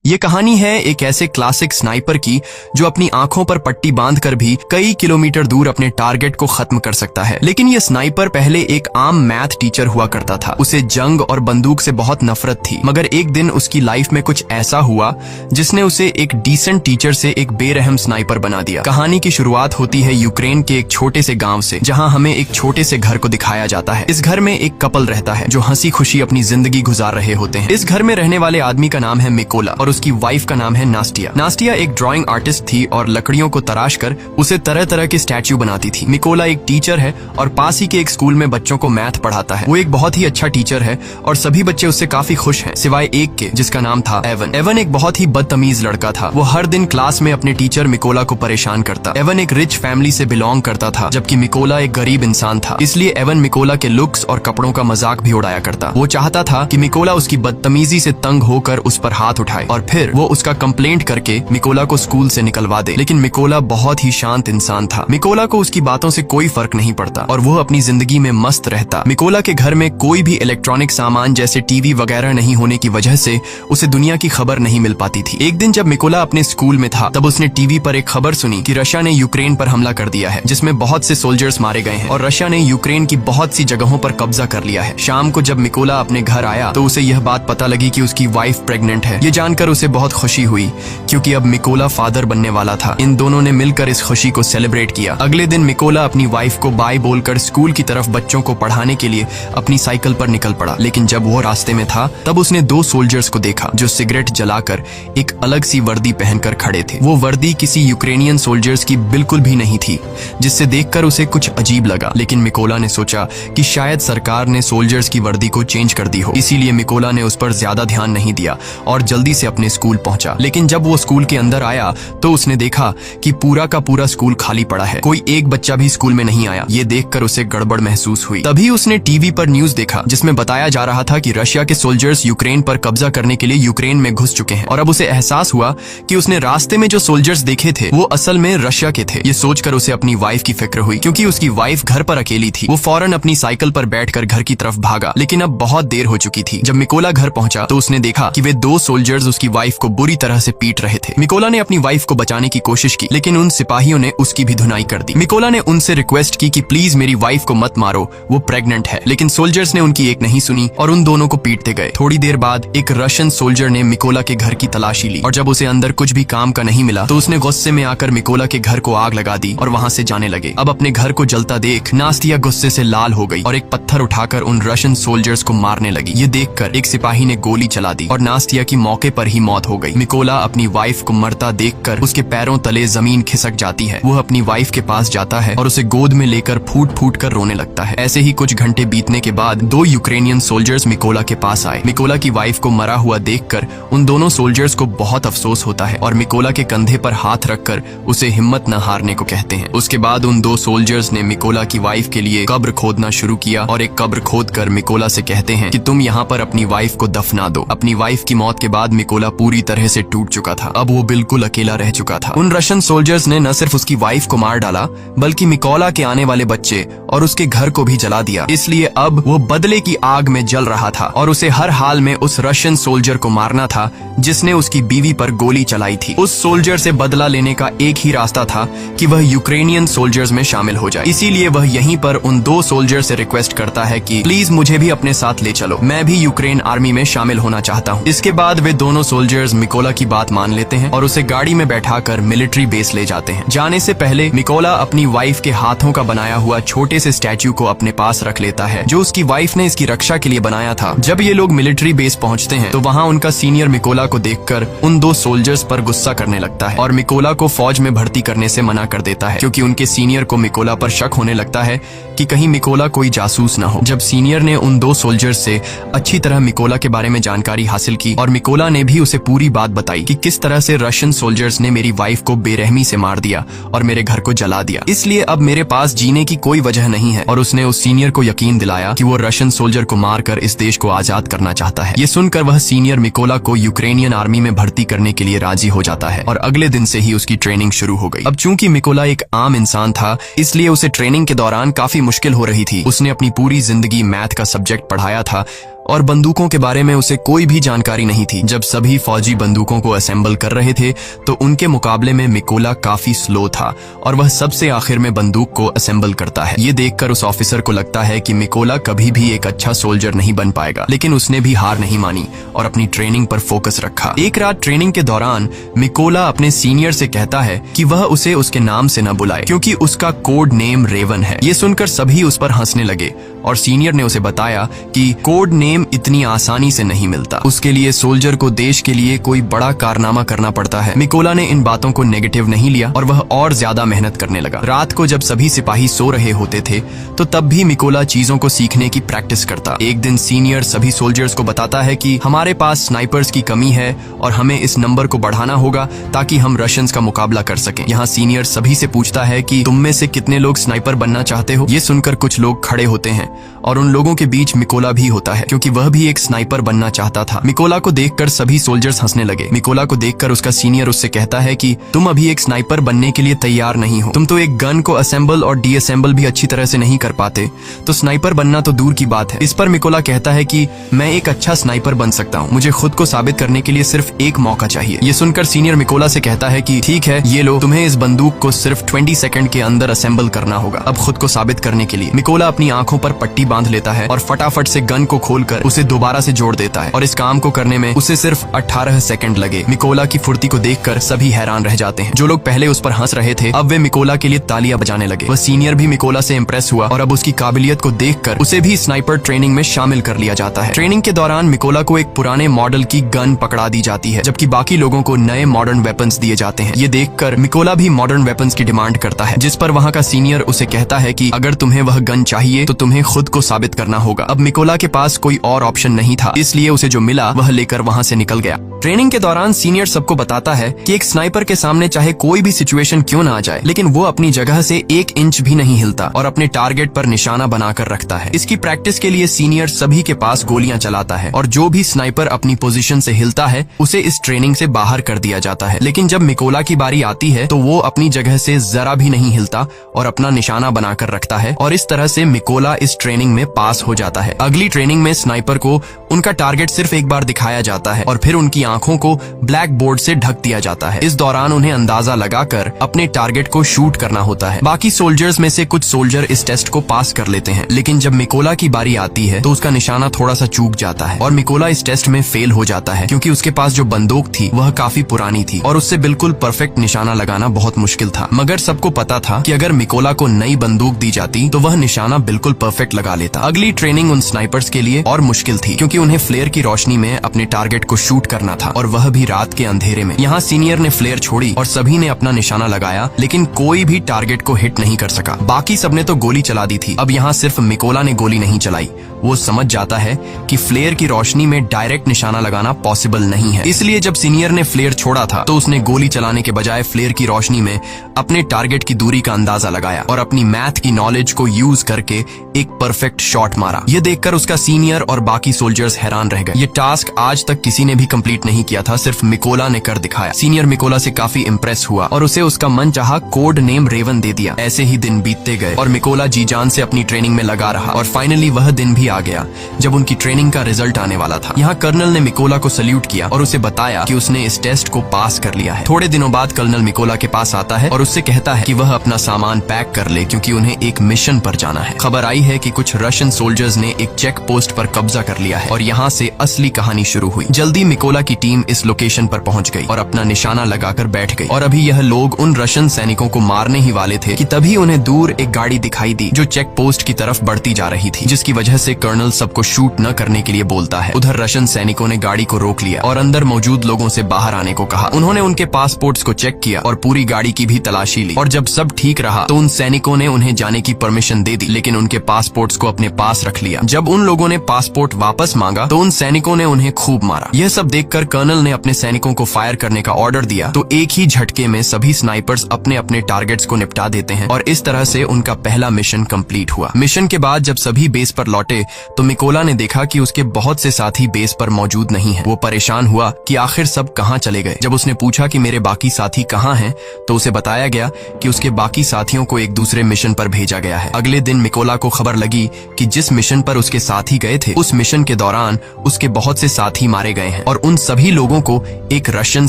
ये कहानी है एक ऐसे क्लासिक स्नाइपर की जो अपनी आंखों पर पट्टी बांधकर भी कई किलोमीटर दूर अपने टारगेट को खत्म कर सकता है। लेकिन ये स्नाइपर पहले एक आम मैथ टीचर हुआ करता था। उसे जंग और बंदूक से बहुत नफरत थी, मगर एक दिन उसकी लाइफ में कुछ ऐसा हुआ जिसने उसे एक डिसेंट टीचर से एक बेरहम स्नाइपर बना दिया। कहानी की शुरुआत होती है यूक्रेन के एक छोटे से गाँव से, जहाँ हमें एक छोटे से घर को दिखाया जाता है। इस घर में एक कपल रहता है जो हंसी खुशी अपनी जिंदगी गुजार रहे होते हैं। इस घर में रहने वाले आदमी का नाम है मिकोला और उसकी वाइफ का नाम है नास्टिया। नास्टिया एक ड्राइंग आर्टिस्ट थी और लकड़ियों को तराश कर उसे तरह तरह के स्टैच्यू बनाती थी। मिकोला एक टीचर है और पास ही के एक स्कूल में बच्चों को मैथ पढ़ाता है। वो एक बहुत ही अच्छा टीचर है और सभी बच्चे उससे काफी खुश हैं, सिवाय एक के जिसका नाम था एवन। एवन एक बहुत ही बदतमीज लड़का था। वो हर दिन क्लास में अपने टीचर मिकोला को परेशान करता। एवन एक रिच फैमिली से बिलोंग करता था, जबकि मिकोला एक गरीब इंसान था। इसलिए एवन मिकोला के लुक्स और कपड़ों का मजाक भी उड़ाया करता। वो चाहता था कि मिकोला उसकी बदतमीजी से तंग होकर उस पर हाथ उठाए और फिर वो उसका कंप्लेंट करके मिकोला को स्कूल से निकलवा दे। लेकिन मिकोला बहुत ही शांत इंसान था। मिकोला को उसकी बातों से कोई फर्क नहीं पड़ता और वो अपनी जिंदगी में मस्त रहता। मिकोला के घर में कोई भी इलेक्ट्रॉनिक सामान जैसे टीवी वगैरह नहीं होने की वजह से उसे दुनिया की खबर नहीं मिल पाती थी। एक दिन जब मिकोला अपने स्कूल में था, तब उसने टीवी पर एक खबर सुनी कि रशिया ने यूक्रेन पर हमला कर दिया है, जिसमें बहुत से सोल्जर्स मारे गए हैं और रशिया ने यूक्रेन की बहुत सी जगहों पर कब्जा कर लिया है। शाम को जब मिकोला अपने घर आया तो उसे यह बात पता लगी कि उसकी वाइफ प्रेग्नेंट है। ये जानकर उसे बहुत खुशी हुई क्योंकि अब मिकोला फादर बनने वाला था। इन दोनों ने मिलकर इस खुशी को सेलिब्रेट किया। अगले दिन मिकोला अपनी वाइफ को बाय बोलकर स्कूल की तरफ बच्चों को पढ़ाने के लिए अपनी साइकिल पर निकल पड़ा। लेकिन जब वो रास्ते में था तब उसने दो सोल्जर्स को देखा जो सिगरेट जलाकर एक अलग सी वर्दी पहनकर खड़े थे। वो वर्दी किसी यूक्रेनियन सोल्जर्स की बिल्कुल भी नहीं थी, जिससे देखकर उसे कुछ अजीब लगा। लेकिन मिकोला ने सोचा कि शायद सरकार ने सोल्जर्स की वर्दी को चेंज कर दी हो, इसीलिए मिकोला ने उस पर ज्यादा ध्यान नहीं दिया और जल्दी से अपने स्कूल पहुंचा। लेकिन जब वो स्कूल के अंदर आया तो उसने देखा कि पूरा का पूरा स्कूल खाली पड़ा है। कोई एक बच्चा भी स्कूल में नहीं आया। ये देखकर उसे गड़बड़ महसूस हुई। तभी उसने टीवी पर न्यूज देखा जिसमें बताया जा रहा था कि रशिया के सोल्जर्स यूक्रेन पर कब्जा करने के लिए यूक्रेन में घुस चुके हैं। और अब उसे एहसास हुआ कि उसने रास्ते में जो सोल्जर्स देखे थे वो असल में रशिया के थे। ये सोचकर उसे अपनी वाइफ की फिक्र हुई, क्योंकि उसकी वाइफ घर पर अकेली थी। वो फौरन अपनी साइकिल पर बैठकर घर की तरफ भागा, लेकिन अब बहुत देर हो चुकी थी। जब मिकोला घर पहुंचा तो उसने देखा कि वे दो सोल्जर्स उसकी वाइफ को बुरी तरह से पीट रहे थे। मिकोला ने अपनी वाइफ को बचाने की कोशिश की, लेकिन उन सिपाहियों ने उसकी भी धुनाई कर दी। मिकोला ने उनसे रिक्वेस्ट की कि प्लीज मेरी वाइफ को मत मारो, वो प्रेग्नेंट है। लेकिन सोल्जर्स ने उनकी एक नहीं सुनी और उन दोनों को पीटते गए। थोड़ी देर बाद एक रशियन सोल्जर ने मिकोला के घर की तलाशी ली और जब उसे अंदर कुछ भी काम का नहीं मिला तो उसने गुस्से में आकर मिकोला के घर को आग लगा दी और वहां से जाने लगे। अब अपने घर को जलता देख नास्टिया गुस्से से लाल हो गई और एक पत्थर उठाकर उन रशियन सोल्जर्स को मारने लगी। ये देखकर एक सिपाही ने गोली चला दी और नास्टिया की मौके पर ही मौत हो गई। मिकोला अपनी वाइफ को मरता देखकर उसके पैरों तले जमीन खिसक जाती है। वो अपनी वाइफ के पास जाता है और उसे गोद में लेकर फूट फूट कर रोने लगता है। ऐसे ही कुछ घंटे बीतने के बाद दो यूक्रेनियन सोल्जर्स मिकोला के पास आए। मिकोला की वाइफ को मरा हुआ देखकर उन दोनों सोल्जर्स को बहुत अफसोस होता है और मिकोला के कंधे पर हाथ रखकर उसे हिम्मत न हारने को कहते हैं। उसके बाद उन दो सोल्जर्स ने मिकोला की वाइफ के लिए कब्र खोदना शुरू किया और एक कब्र खोदकर मिकोला से कहते हैं कि तुम यहाँ पर अपनी वाइफ को दफना दो। अपनी वाइफ की मौत के बाद मिकोला पूरी तरह से टूट चुका था। अब वो बिल्कुल अकेला रह चुका था। उन रशियन सोल्जर्स ने न सिर्फ उसकी वाइफ को मार डाला बल्कि मिकोला के आने वाले बच्चे और उसके घर को भी जला दिया। इसलिए अब वो बदले की आग में जल रहा था और उसे हर हाल में उस रशियन सोल्जर को मारना था जिसने उसकी बीवी पर गोली चलाई थी। उस सोल्जर से बदला लेने का एक ही रास्ता था कि वह यूक्रेनियन सोल्जर्स में शामिल हो जाए। इसीलिए वह यहीं पर उन दो सोल्जर से रिक्वेस्ट करता है कि प्लीज मुझे भी अपने साथ ले चलो, मैं भी यूक्रेन आर्मी में शामिल होना चाहता हूँ। इसके बाद वे दोनों सोल्जर्स मिकोला की बात मान लेते हैं और उसे गाड़ी में बैठाकर मिलिट्री बेस ले जाते हैं। जाने से पहले मिकोला अपनी वाइफ के हाथों का बनाया हुआ छोटे से स्टैच्यू को अपने पास रख लेता है जो उसकी वाइफ ने इसकी रक्षा के लिए बनाया था। जब ये लोग मिलिट्री बेस पहुंचते हैं तो वहाँ उनका सीनियर मिकोला को देखकर उन दो सोल्जर्स पर गुस्सा करने लगता है और मिकोला को फौज में भर्ती करने से मना कर देता है, क्योंकि उनके सीनियर को मिकोला पर शक होने लगता है कि कहीं मिकोला कोई जासूस न हो। जब सीनियर ने उन दो सोल्जर्स से अच्छी तरह मिकोला के बारे में जानकारी हासिल की और मिकोला ने भी उसे पूरी बात बताई कि किस तरह से रशियन सोल्जर्स ने मेरी वाइफ को बेरहमी से मार दिया और मेरे घर को जला दिया, इसलिए अब मेरे पास जीने की कोई वजह नहीं है। और उसने उस सीनियर को यकीन दिलाया कि वो रशियन सोल्जर को मारकर इस देश को आजाद करना चाहता है। ये सुनकर वह सीनियर मिकोला को यूक्रेनियन आर्मी में भर्ती करने के लिए राजी हो जाता है और अगले दिन से ही उसकी ट्रेनिंग शुरू हो गई। अब चूंकि मिकोला एक आम इंसान था, इसलिए उसे ट्रेनिंग के दौरान काफी मुश्किल हो रही थी। उसने अपनी पूरी जिंदगी मैथ का सब्जेक्ट पढ़ाया था और बंदूकों के बारे में उसे कोई भी जानकारी नहीं थी। जब सभी फौजी बंदूकों को असेंबल कर रहे थे तो उनके मुकाबले में मिकोला काफी स्लो था और वह सबसे आखिर में बंदूक को असेंबल करता है। ये देखकर उस ऑफिसर को लगता है कि मिकोला कभी भी एक अच्छा सोल्जर नहीं बन पाएगा, लेकिन उसने भी हार नहीं मानी और अपनी ट्रेनिंग पर फोकस रखा। एक रात ट्रेनिंग के दौरान मिकोला अपने सीनियर से कहता है कि वह उसे उसके नाम से न बुलाए क्योंकि उसका कोड नेम रेवन है। ये सुनकर सभी उस पर हंसने लगे और सीनियर ने उसे बताया कि कोड नेम इतनी आसानी से नहीं मिलता, उसके लिए सोल्जर को देश के लिए कोई बड़ा कारनामा करना पड़ता है। मिकोला ने इन बातों को नेगेटिव नहीं लिया और वह और ज्यादा मेहनत करने लगा। रात को जब सभी सिपाही सो रहे होते थे तो तब भी मिकोला चीजों को सीखने की प्रैक्टिस करता। एक दिन सीनियर सभी सोल्जर्स को बताता है कि हमारे पास स्नाइपर्स की कमी है और हमें इस नंबर को बढ़ाना होगा ताकि हम रशियंस का मुकाबला कर सकें। यहाँ सीनियर सभी से पूछता है कि तुम में से कितने लोग स्नाइपर बनना चाहते हो। ये सुनकर कुछ लोग खड़े होते हैं और उन लोगों के बीच मिकोला भी होता है क्योंकि वह भी एक स्नाइपर बनना चाहता था। मिकोला को देखकर सभी सोल्जर्स हंसने लगे। मिकोला को देखकर उसका सीनियर उससे कहता है कि तुम अभी एक स्नाइपर बनने के लिए तैयार नहीं हो, तुम तो एक गन को असेंबल और डीअसेंबल भी अच्छी तरह से नहीं कर पाते, तो स्नाइपर बनना तो दूर की बात है। इस पर मिकोला कहता है कि मैं एक अच्छा स्नाइपर बन सकता हूँ, मुझे खुद को साबित करने के लिए सिर्फ एक मौका चाहिए। ये सुनकर सीनियर मिकोला से कहता है कि ठीक है, ये लो, तुम्हें इस बंदूक को सिर्फ 20 सेकंड के अंदर असेंबल करना होगा। अब खुद को साबित करने के लिए मिकोला अपनी आंखों पर पट्टी बांध लेता है और फटाफट से गन को खोलकर उसे दोबारा से जोड़ देता है और इस काम को करने में उसे सिर्फ 18 सेकंड लगे। मिकोला की फुर्ती को देखकर सभी हैरान रह जाते हैं। जो लोग पहले उस पर हंस रहे थे अब वे मिकोला के लिए तालियां बजाने लगे। वह सीनियर भी मिकोला से इम्प्रेस हुआ और अब उसकी काबिलियत को देखकर उसे भी स्नाइपर ट्रेनिंग में शामिल कर लिया जाता है। ट्रेनिंग के दौरान मिकोला को एक पुराने मॉडल की गन पकड़ा दी जाती है जबकि बाकी लोगों को नए मॉडर्न वेपन्स दिए जाते हैं। ये देखकर मिकोला भी मॉडर्न वेपन्स की डिमांड करता है, जिस पर वहाँ का सीनियर उसे कहता है कि अगर तुम्हें वह गन चाहिए तो तुम्हें खुद को साबित करना होगा। अब मिकोला के पास कोई और ऑप्शन नहीं था, इसलिए उसे जो मिला वह लेकर वहाँ से निकल गया। ट्रेनिंग के दौरान सीनियर सबको बताता है कि एक स्नाइपर के सामने चाहे कोई भी सिचुएशन क्यों ना आ जाए, लेकिन वो अपनी जगह से 1 इंच भी नहीं हिलता और अपने टारगेट पर निशाना बनाकर रखता है। इसकी प्रैक्टिस के लिए सीनियर सभी के पास गोलियां चलाता है और जो भी स्नाइपर अपनी पोजीशन से हिलता है उसे इस ट्रेनिंग से बाहर कर दिया जाता है। लेकिन जब मिकोला की बारी आती है तो वो अपनी जगह से जरा भी नहीं हिलता और अपना निशाना बनाकर रखता है और इस तरह से मिकोला इस ट्रेनिंग में पास हो जाता है। अगली ट्रेनिंग में स्नाइपर को उनका टारगेट सिर्फ एक बार दिखाया जाता है और फिर उनकी आंखों को ब्लैक बोर्ड से ढक दिया जाता है। इस दौरान उन्हें अंदाजा लगाकर अपने टारगेट को शूट करना होता है। बाकी सोल्जर्स में से कुछ सोल्जर इस टेस्ट को पास कर लेते हैं, लेकिन जब मिकोला की बारी आती है तो उसका निशाना थोड़ा सा चूक जाता है और मिकोला इस टेस्ट में फेल हो जाता है क्योंकि उसके पास जो बंदूक थी वह काफी पुरानी थी और उससे बिल्कुल परफेक्ट निशाना लगाना बहुत मुश्किल था। मगर सबको पता था कि अगर मिकोला को नई बंदूक दी जाती तो वह निशाना बिल्कुल परफेक्ट लगा लेता। अगली ट्रेनिंग उन स्नाइपर्स के लिए और मुश्किल थी क्योंकि उन्हें फ्लेयर की रोशनी में अपने टारगेट को शूट करना था और वह भी रात के अंधेरे में। यहाँ सीनियर ने फ्लेयर छोड़ी और सभी ने अपना निशाना लगाया, लेकिन कोई भी टारगेट को हिट नहीं कर सका। बाकी सबने तो गोली चला दी थी। अब यहाँ सिर्फ मिकोला ने गोली नहीं चलाई। वो समझ जाता है कि फ्लेयर की रोशनी में डायरेक्ट निशाना लगाना पॉसिबल नहीं है, इसलिए जब सीनियर ने फ्लेयर छोड़ा था तो उसने गोली चलाने के बजाय फ्लेयर की रोशनी में अपने टारगेट की दूरी का अंदाजा लगाया और अपनी मैथ की नॉलेज को यूज करके एक परफेक्ट शॉट मारा। ये देखकर उसका सीनियर और बाकी सोल्जर्स हैरान रह गए। ये टास्क आज तक किसी ने भी कंप्लीट नहीं किया था, सिर्फ मिकोला ने कर दिखाया। सीनियर मिकोला से काफी इम्प्रेस हुआ और उसे उसका मन चाहा कोड नेम रेवन दे दिया। ऐसे ही दिन बीतते गए और मिकोला जी जान से अपनी ट्रेनिंग में लगा रहा और फाइनली वह दिन भी आ गया जब उनकी ट्रेनिंग का रिजल्ट आने वाला था। यहाँ कर्नल ने मिकोला को सल्यूट किया और उसे बताया कि उसने इस टेस्ट को पास कर लिया है। थोड़े दिनों बाद कर्नल मिकोला के पास आता है और उससे कहता है कि वह अपना सामान पैक कर ले क्योंकि उन्हें एक मिशन पर जाना है। खबर आई है कि कुछ रशियन सोल्जर्स ने एक चेक पोस्ट पर कब्जा कर लिया है और यहाँ से असली कहानी शुरू हुई। जल्दी मिकोला की टीम इस लोकेशन पर पहुंच गई और अपना निशाना लगाकर बैठ गई और अभी यह लोग उन रशियन सैनिकों को मारने ही वाले थे कि तभी उन्हें दूर एक गाड़ी दिखाई दी जो चेक पोस्ट की तरफ बढ़ती जा रही थी, जिसकी वजह से कर्नल सबको शूट न करने के लिए बोलता है। उधर रशियन सैनिकों ने गाड़ी को रोक लिया और अंदर मौजूद लोगों से बाहर आने को कहा। उन्होंने उनके पासपोर्ट्स को चेक किया और पूरी गाड़ी की भी तलाशी ली और जब सब ठीक रहा तो उन सैनिकों ने उन्हें जाने की परमिशन दे दी, लेकिन उनके पासपोर्ट्स को अपने पास रख लिया। जब उन लोगों ने पासपोर्ट वापस मांगा तो उन सैनिकों ने उन्हें खूब मारा। यह सब देखकर कर्नल ने अपने सैनिकों को फायर करने का ऑर्डर दिया तो एक ही झटके में सभी स्नाइपर्स अपने अपने टारगेट्स को निपटा देते हैं और इस तरह से उनका पहला मिशन कंप्लीट हुआ। मिशन के बाद जब सभी बेस पर लौटे तो मिकोला ने देखा कि उसके बहुत से साथी बेस पर मौजूद नहीं हैं। वो परेशान हुआ कि आखिर सब कहाँ चले गए। जब उसने पूछा कि मेरे बाकी साथी कहाँ हैं तो उसे बताया गया कि उसके बाकी साथियों को एक दूसरे मिशन पर भेजा गया है। अगले दिन मिकोला को खबर लगी कि जिस मिशन पर उसके साथी गए थे उस मिशन के दौरान उसके बहुत से साथी मारे गए हैं और उन सभी लोगों को एक रशियन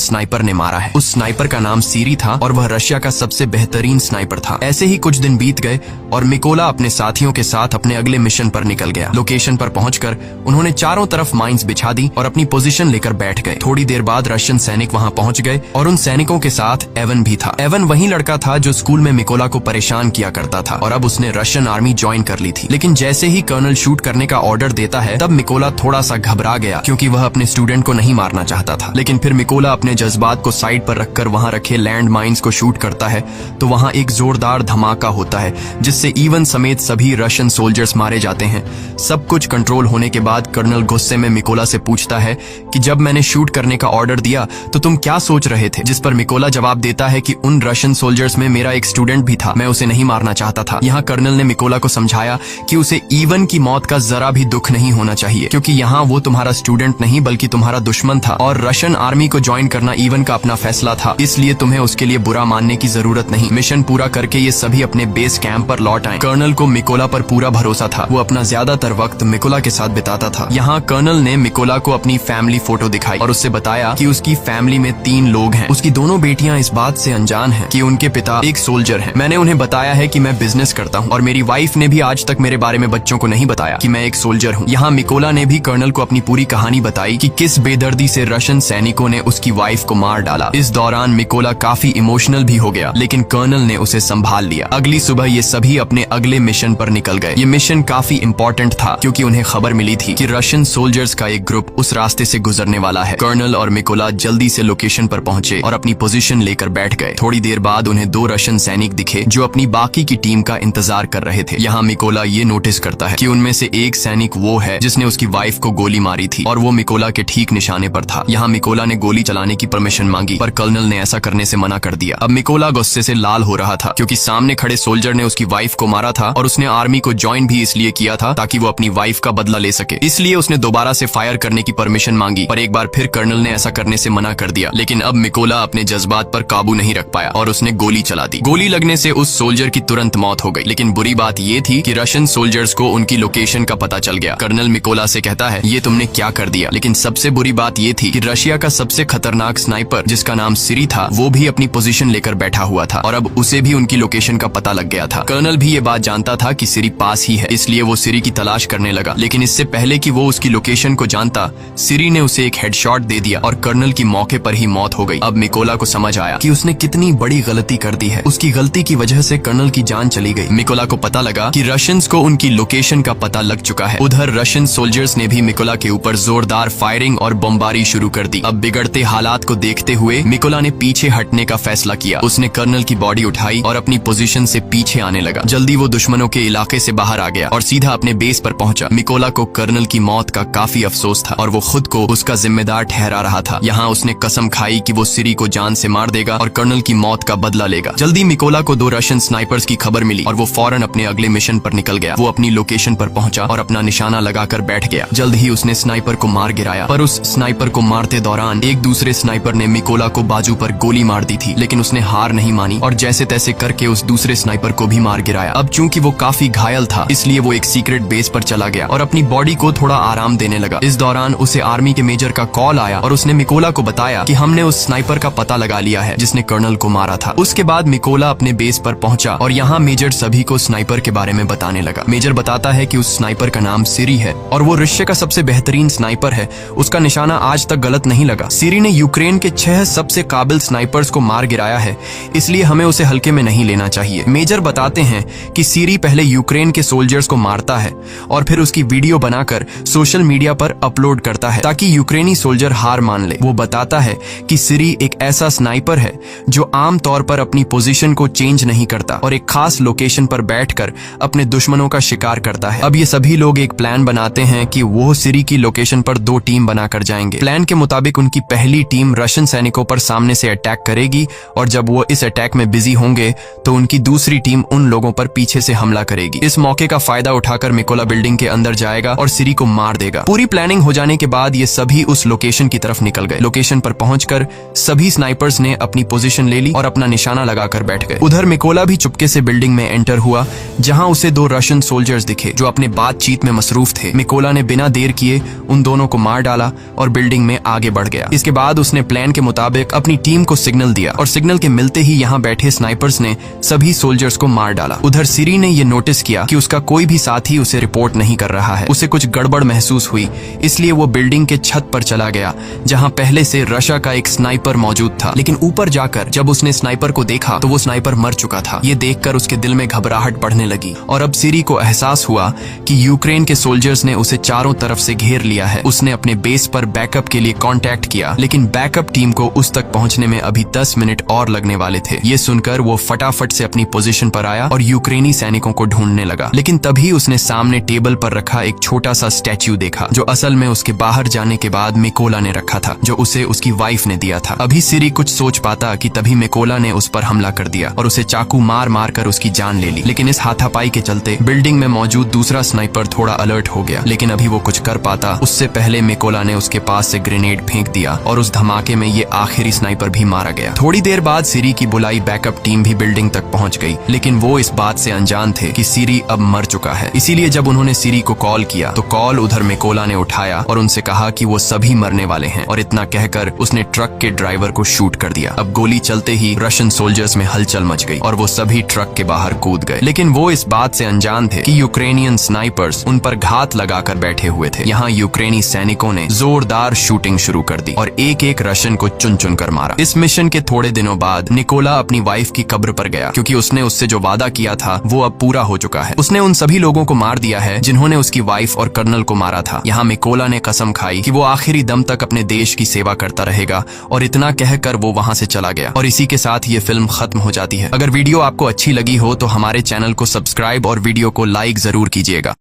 स्नाइपर ने मारा है। उस स्नाइपर का नाम सीरी था और वह रशिया का सबसे बेहतरीन स्नाइपर था। ऐसे ही कुछ दिन बीत गए और मिकोला अपने साथियों के साथ अपने अगले मिशन पर निकल गया। लोकेशन पर पहुंचकर उन्होंने चारों तरफ माइंस बिछा दी और अपनी पोजीशन लेकर बैठ गए। थोड़ी देर बाद रशियन सैनिक वहां पहुंच गए और उन सैनिकों के साथ एवन भी था। एवन वही लड़का था जो स्कूल में मिकोला को परेशान किया करता था और अब उसने रशियन आर्मी ज्वाइन कर ली थी। लेकिन जैसे ही कर्नल शूट करने का ऑर्डर देता है तब मिकोला थोड़ा सा घबरा गया क्योंकि वह अपने स्टूडेंट को नहीं मारना चाहता था। लेकिन फिर मिकोला अपने जज्बात को साइड पर रखकर वहां रखे लैंड माइंस को शूट करता है तो वहां एक जोरदार धमाका होता है जिससे इवन समेत सभी रशियन सोल्जर्स मारे जाते हैं। सब कुछ कंट्रोल होने के बाद कर्नल गुस्से में मिकोला से पूछता है कि जब मैंने शूट करने का ऑर्डर दिया तो तुम क्या सोच रहे थे? जिस पर मिकोला जवाब देता है कि उन रशियन सोल्जर्स में मेरा एक स्टूडेंट भी था, मैं उसे नहीं मारना चाहता था। यहाँ कर्नल ने मिकोला को समझाया कि उसे इवन की मौत का जरा भी दुख नहीं होना चाहिए क्योंकि यहाँ वो तुम्हारा स्टूडेंट नहीं बल्कि तुम्हारा दुश्मन था और रशियन आर्मी को ज्वाइन करना इवन का अपना फैसला था, इसलिए तुम्हें उसके लिए बुरा मानने की जरूरत नहीं। मिशन पूरा करके ये सभी अपने बेस कैंप पर लौट आए। कर्नल को मिकोला पर पूरा भरोसा था। वो अपना ज्यादातर वक्त मिकोला के साथ बिताता था। यहाँ कर्नल ने मिकोला को अपनी फैमिली फोटो दिखाई और उससे बताया कि उसकी फैमिली में 3 लोग हैं। उसकी दोनों बेटियां इस बात से अनजान हैं कि उनके पिता एक सोल्जर हैं। मैंने उन्हें बताया है कि मैं बिजनेस करता हूँ और मेरी वाइफ ने भी आज तक मेरे बारे में बच्चों को नहीं बताया कि मैं एक सोल्जर हूँ। यहाँ मिकोला ने भी कर्नल को अपनी पूरी कहानी बताई कि किस बेदर्दी से रशियन सैनिकों ने उसकी वाइफ को मार डाला। इस दौरान मिकोला काफी इमोशनल भी हो गया लेकिन कर्नल ने उसे संभाल लिया। अगली सुबह ये सभी अपने अगले मिशन पर निकल गए। ये मिशन काफी इम्पोर्टेंट था क्योंकि उन्हें खबर मिली थी कि रशियन सोल्जर्स का एक ग्रुप उस रास्ते से गुजरने वाला है। कर्नल और मिकोला जल्दी से लोकेशन पर पहुंचे और अपनी पोजीशन लेकर बैठ गए। थोड़ी देर बाद उन्हें 2 रशियन सैनिक दिखे जो अपनी बाकी की टीम का इंतजार कर रहे थे। यहाँ मिकोला ये नोटिस करता है कि उनमें से एक सैनिक वो है जिसने उसकी वाइफ को गोली मारी थी और वो मिकोला के ठीक निशाने पर था। यहाँ मिकोला ने गोली चलाने की परमिशन मांगी पर कर्नल ने ऐसा करने से मना कर दिया। अब मिकोला गुस्से से लाल हो रहा था क्योंकि सामने खड़े सोल्जर ने उसकी वाइफ को मारा था और उसने आर्मी को ज्वाइन भी इसलिए किया था ताकि वो अपनी वाइफ का बदला ले सके। इसलिए उसने दोबारा से फायर करने की परमिशन मांगी पर एक बार फिर कर्नल ने ऐसा करने से मना कर दिया। लेकिन अब मिकोला अपने जज्बात पर काबू नहीं रख पाया और उसने गोली चला दी। गोली लगने से उस सोल्जर की तुरंत मौत हो गई। लेकिन बुरी बात ये थी कि रशियन सोल्जर्स को उनकी लोकेशन का पता चल गया। कर्नल मिकोला से कहता है ये तुमने क्या कर दिया? लेकिन सबसे बुरी बात ये थी कि रशिया का सबसे खतरनाक स्नाइपर जिसका नाम सीरी था वो भी अपनी पोजीशन लेकर बैठा हुआ था और अब उसे भी उनकी लोकेशन का पता लग गया था। कर्नल भी ये बात जानता था कि सीरी पास ही है, इसलिए वो सीरी की तलाश करने लगा। लेकिन इससे पहले कि वो उसकी लोकेशन को जानता, सीरी ने उसे एक हेडशॉट दे दिया और कर्नल की मौके पर ही मौत हो गई। अब मिकोला को समझ आया कि उसने कितनी बड़ी गलती कर दी है। उसकी गलती की वजह से कर्नल की जान चली गई। मिकोला को पता लगा कि रशियंस को उनकी लोकेशन का पता लग चुका है। उधर रशियन सोल्जर्स ने भी मिकोला के ऊपर जोरदार फायरिंग और बमबारी शुरू कर दी। अब बिगड़ते हालात को देखते हुए मिकोला ने पीछे हटने का फैसला किया। उसने कर्नल की बॉडी उठाई और अपनी पोजीशन से पीछे आने लगा। जल्दी वो दुश्मनों के इलाके से बाहर आ गया और सीधा अपने बेस पर पहुंचा। मिकोला को कर्नल की मौत का काफी अफसोस था और वो खुद को उसका जिम्मेदार ठहरा रहा था। यहाँ उसने कसम खाई कि वो सीरी को जान से मार देगा और कर्नल की मौत का बदला लेगा। जल्दी मिकोला को 2 रशियन स्नाइपर्स की खबर मिली और वो फौरन अपने अगले मिशन पर निकल गया। वो अपनी लोकेशन पर पहुंचा और अपना निशाना लगाकर बैठ गया। जल्द ही उसने स्नाइपर को मार गिराया पर उस स्नाइपर को मारते दौरान एक दूसरे स्नाइपर ने मिकोला को बाजू पर गोली मार दी थी। लेकिन उसने हार नहीं मानी और जैसे तैसे करके उस दूसरे स्नाइपर को भी मार गिराया। अब चूंकि वो काफी घायल था इसलिए वो एक सीक्रेट बेस पर चला गया और अपनी बॉडी को थोड़ा आराम देने लगा। इस दौरान उसे आर्मी के मेजर का कॉल आया और उसने मिकोला को बताया कि हमने उस स्नाइपर का पता लगा लिया है जिसने कर्नल को मारा था। उसके बाद मिकोला अपने बेस पर पहुंचा और यहाँ मेजर सभी को स्नाइपर के बारे में बताने लगा। मेजर बताता है कि उस स्नाइपर का नाम सीरी है और वो रशिया का सबसे बेहतरीन स्नाइपर है। उसका निशाना आज तक गलत नहीं लगा। सीरी ने यूक्रेन के 6 सबसे काबिल स्नाइपर्स को मार गिराया है, इसलिए हमें उसे हल्के में नहीं लेना चाहिए। मेजर बताते हैं कि सीरी पहले यूक्रेन के सोल्जर्स को मारता है और फिर उसकी वीडियो बनाकर सोशल मीडिया पर अपलोड करता है ताकि यूक्रेनी सोल्जर हार मान ले। वो बताता है कि सीरी एक ऐसा स्नाइपर है जो आम तौर पर अपनी पोजीशन को चेंज नहीं करता और एक खास लोकेशन पर बैठकर अपने दुश्मनों का शिकार करता है। अब ये सभी लोग एक प्लान बनाते हैं कि वो सीरी की लोकेशन पर 2 टीम बनाकर जाएंगे। प्लान के मुताबिक उनकी पहली टीम रशियन सैनिकों पर सामने से अटैक करेगी और जब वो इस अटैक में बिजी होंगे तो उनकी दूसरी टीम उन लोगों पर पीछे से हमला करेगी। इस मौके का फायदा उठाकर मिकोला बिल्डिंग के अंदर जाएगा और सीरी को मार देगा। पूरी प्लानिंग हो जाने के बाद ये सभी उस लोकेशन की तरफ निकल गए। लोकेशन पर पहुंचकर सभी स्नाइपर्स ने अपनी पोजीशन ले ली और अपना निशाना लगाकर बैठ गए। उधर मिकोला भी चुपके से बिल्डिंग में एंटर हुआ जहां उसे 2 रशियन रशियन सोल्जर्स दिखे जो अपने बातचीत में मसरूफ थे। मिकोला ने बिना देर किए उन दोनों को मार डाला और बिल्डिंग में आगे बढ़ गया। इसके बाद उसने प्लान के मुताबिक अपनी टीम को सिग्नल दिया और सिग्नल के मिलते ही यहाँ बैठे स्नाइपर्स ने सभी सोल्जर्स को मार डाला। उधर सिरी ने ये नोटिस किया कि उसका कोई भी साथी उसे रिपोर्ट नहीं कर रहा है। उसे कुछ गड़बड़ महसूस हुई, इसलिए वो बिल्डिंग के छत पर चला गया जहाँ पहले से रशा का एक स्नाइपर मौजूद था। लेकिन ऊपर जाकर जब उसने स्नाइपर को देखा तो वो स्नाइपर मर चुका था। ये देखकर उसके दिल में घबराहट बढ़ने लगी और अब सिरी को एहसास हुआ कि यूक्रेन के सोल्जर्स ने उसे चारों तरफ से घेर लिया है। उसने अपने बेस पर बैकअप के लिए कांटेक्ट किया, लेकिन बैकअप टीम को उस तक पहुंचने में अभी 10 मिनट और लगने वाले थे। ये सुनकर वो फटाफट से अपनी पोजीशन पर आया और यूक्रेनी सैनिकों को ढूंढने लगा। लेकिन तभी उसने सामने टेबल पर रखा एक छोटा सा स्टैच्यू देखा जो असल में उसके बाहर जाने के बाद मिकोला ने रखा था, जो उसे उसकी वाइफ ने दिया था। अभी सिरी कुछ सोच पाता कि तभी मिकोला ने उस पर हमला कर दिया और उसे चाकू मार मार कर उसकी जान ले ली। लेकिन इस हाथापाई के चलते बिल्डिंग में मौजूद दूसरा स्नाइपर थोड़ा अलर्ट हो गया, लेकिन अभी वो कुछ कर पाता उससे पहले मिकोला ने उसके पास से ग्रेनेड फेंक दिया और उस धमाके में ये आखिरी स्नाइपर भी मारा गया। थोड़ी देर बाद सिरी की बुलाई बैकअप टीम भी बिल्डिंग तक पहुंच गई, लेकिन वो इस बात से अनजान थे कि सिरी अब मर चुका है। इसीलिए जब उन्होंने सिरी को कॉल किया तो कॉल उधर मिकोला ने उठाया और उनसे कहा कि वो सभी मरने वाले हैं, और इतना कहकर उसने ट्रक के ड्राइवर को शूट कर दिया। अब गोली चलते ही रशियन सोल्जर्स में हलचल मच गई और वो सभी ट्रक के बाहर कूद गए। लेकिन वो इस बात से अनजान थे कि यूक्रेनियन स्नाइपर्स उन पर घात लगाकर बैठे हुए थे। यहाँ यूक्रेनी सैनिकों ने जोरदार शूटिंग शुरू कर दी और एक एक रशियन को चुन चुन कर मारा। इस मिशन के थोड़े दिनों बाद निकोला अपनी वाइफ की कब्र पर गया, क्योंकि उसने उससे जो वादा किया था वो अब पूरा हो चुका है। उसने उन सभी लोगों को मार दिया है जिन्होंने उसकी वाइफ और कर्नल को मारा था। यहाँ मिकोला ने कसम खाई कि वो आखिरी दम तक अपने देश की सेवा करता रहेगा, और इतना कहकर वो वहां से चला गया। और इसी के साथ ये फिल्म खत्म हो जाती है। अगर वीडियो आपको अच्छी लगी हो तो हमारे चैनल को सब्सक्राइब और वीडियो को लाइक जरूर कीजिएगा।